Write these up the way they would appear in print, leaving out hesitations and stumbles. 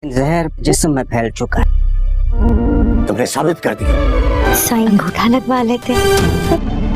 जहर जिस्म में फैल चुका है। तुमने साबित कर दिया। साईं अंगूठा लगवा लेते।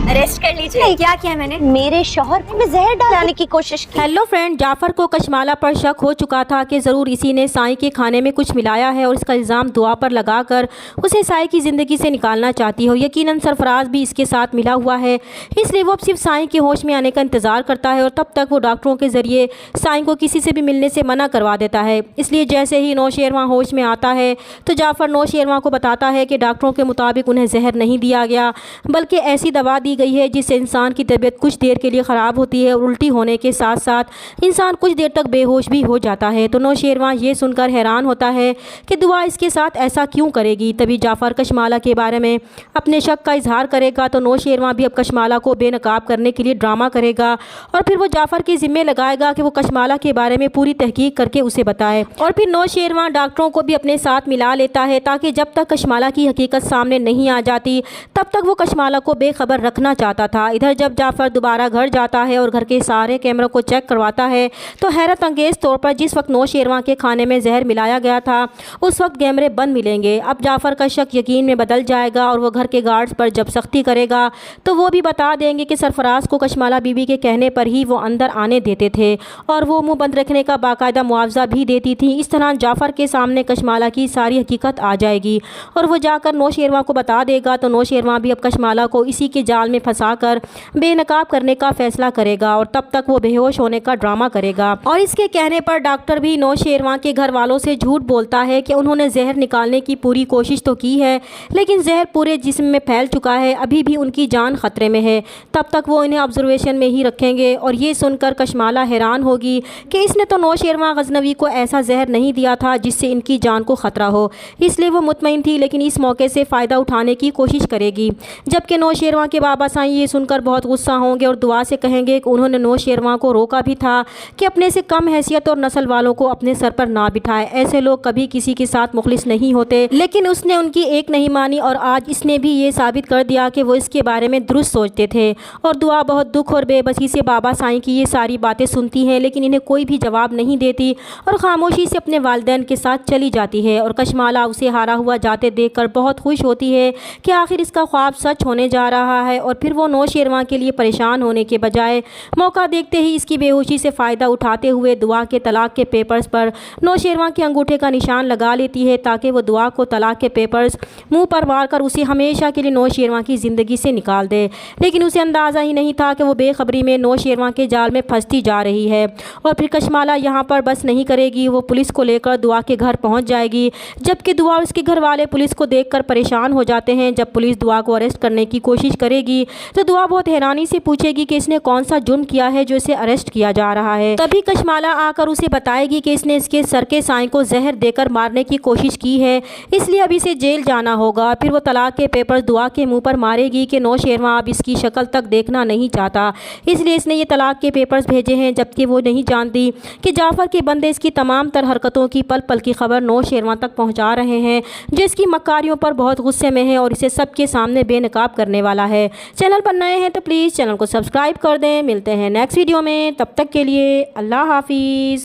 अरेस्ट कर लीजिए। नहीं, क्या किया मैंने? मेरे शौहर में जहर डालने की कोशिश की। हेलो फ्रेंड, जाफर को कशमाला पर शक हो चुका था कि ज़रूर इसी ने साईं के खाने में कुछ मिलाया है और इसका इल्ज़ाम दुआ पर लगाकर उसे साईं की ज़िंदगी से निकालना चाहती हो। यकीनन सरफराज भी इसके साथ मिला हुआ है, इसलिए वो अब सिर्फ साईं के होश में आने का इंतज़ार करता है और तब तक वो डॉक्टरों के ज़रिए साईं को किसी से भी मिलने से मना करवा देता है। इसलिए जैसे ही नौशेरवां होश में आता है तो जाफर नौशेरवां को बताता है कि डॉक्टरों के मुताबिक उन्हें जहर नहीं दिया गया, बल्कि ऐसी दवा दी गई है जिससे इंसान की तबीयत कुछ देर के लिए ख़राब होती है और उल्टी होने के साथ साथ इंसान कुछ देर तक बेहोश भी हो जाता है। तो नौशेरवां ये सुनकर हैरान होता है कि दुआ इसके साथ ऐसा क्यों करेगी। तभी जाफर कशमाला के बारे में अपने शक का इजहार करेगा तो नौशेरवां भी अब कशमाला को बेनकाब करने के लिए ड्रामा करेगा और फिर वो जाफर के ज़िम्मे लगाएगा कि वो कशमाला के बारे में पूरी तहकीक करके उसे बताए। और फिर नौशेरवां डॉक्टरों को भी अपने साथ मिला लेता है ताकि जब तक कशमाला की हकीकत सामने नहीं आ जाती तब तक वो कशमाला को बेखबर रखना चाहता था। इधर जब जाफर दोबारा घर जाता है और घर के सारे कैमरों को चेक करवाता है तो हैरत अंगेज तौर पर जिस वक्त नौशेरवां के खाने में जहर मिलाया गया था उस वक्त कैमरे बंद मिलेंगे। अब जाफर का शक यकीन में बदल जाएगा और वो घर के गार्ड्स पर जब सख्ती करेगा तो वो भी बता देंगे कि सरफराज को कशमाला बीबी के कहने पर ही वो अंदर आने देते थे और वो मुंह बंद रखने का बाकायदा मुआवजा भी देती थी। इस तरह जाफर के सामने कशमाला की सारी हकीकत आ जाएगी और वो जाकर नौशेरवां को बता देगा तो नौशेरवां भी अब कशमाला को इसी के जाल में फंसा कर बेनकाब करने का फैसला करेगा और तब तक वो बेहोश होने का ड्रामा करेगा। और इसके कहने पर डॉक्टर भी नौशेरवां के घर वालों से झूठ बोलता है कि उन्होंने जहर निकालने की पूरी कोशिश तो की है लेकिन जहर पूरे जिस्म में फैल चुका है, अभी भी उनकी जान खतरे में है, तब तक वो इन्हें ऑब्जर्वेशन में ही रखेंगे। और ये सुनकर कशमाला हैरान होगी कि इसने तो नौशेरवां गजनवी को ऐसा जहर नहीं दिया था जिससे इनकी जान को ख़तरा हो, इसलिए वो मुतमईन थी लेकिन इस मौके से फ़ायदा उठाने की कोशिश करेगी। जबकि नौशेरवां के बाबा साईं ये सुनकर बहुत गुस्सा होंगे और दुआ से कहेंगे कि उन्होंने नौशेरवां को रोका भी था कि अपने से कम हैसियत और नस्ल वालों को अपने सर पर ना बिठाए, ऐसे लोग कभी किसी के साथ मुखलिस नहीं होते। लेकिन उसने उनकी एक नहीं मानी और आज इसने भी ये साबित कर दिया कि वो इसके बारे में दुरुस्त सोचते थे। और दुआ बहुत दुख और बेबसी से बाबा साईं की ये सारी बातें सुनती हैं लेकिन इन्हें कोई भी जवाब नहीं देती और खामोशी से अपने वालिदैन के साथ चली जाती है। और कशमाला उसे हारा हुआ जाते देखकर बहुत खुश होती है कि आखिर इसका ख्वाब सच होने जा रहा है। और फिर वो नौशेरवां के लिए परेशान होने के बजाय मौका देखते ही इसकी बेहोशी से फ़ायदा उठाते हुए दुआ के तलाक के पेपर्स पर नौशेरवां के अंगूठे का निशान लगा लेती है ताकि वो दुआ को तलाक के पेपर्स मुंह पर मारकर उसे हमेशा के लिए नौशेरवां की ज़िंदगी से निकाल दे। लेकिन उसे अंदाज़ा ही नहीं था कि वो बेखबरी में नौशेरवां के जाल में फंसती जा रही है। और फिर कशमाला यहाँ पर बस नहीं करेगी, वो पुलिस को लेकर दुआ के घर पहुँच जाएगी। जबकि दुआ और उसके घर वाले पुलिस को देखकर परेशान हो जाते हैं। जब पुलिस दुआ को अरेस्ट करने की कोशिश करेगी तो दुआ बहुत हैरानी से पूछेगी कि इसने कौन सा जुर्म किया है जो इसे अरेस्ट किया जा रहा है। तभी कशमाला आकर उसे बताएगी कि इसने इसके सर के साईं को जहर देकर मारने की कोशिश की है, इसलिए अब इसे जेल जाना होगा। फिर वो तलाक के पेपर दुआ के मुंह पर मारेगी कि नौशेरवां अब इसकी शक्ल तक देखना नहीं चाहता, इसलिए इसने ये तलाक के पेपर्स भेजे हैं। जबकि वो नहीं जानती कि जाफर के बंदे इसकी तमाम तर हरकतों की पल पल की खबर नौशेरवां तक पहुँचा रहे हैं जो इसकी मक्कारियों पर बहुत गुस्से में है और इसे सबके सामने बेनकाब करने वाला है। चैनल पर नए हैं तो प्लीज़ चैनल को सब्सक्राइब कर दें। मिलते हैं नेक्स्ट वीडियो में, तब तक के लिए अल्लाह हाफिज़।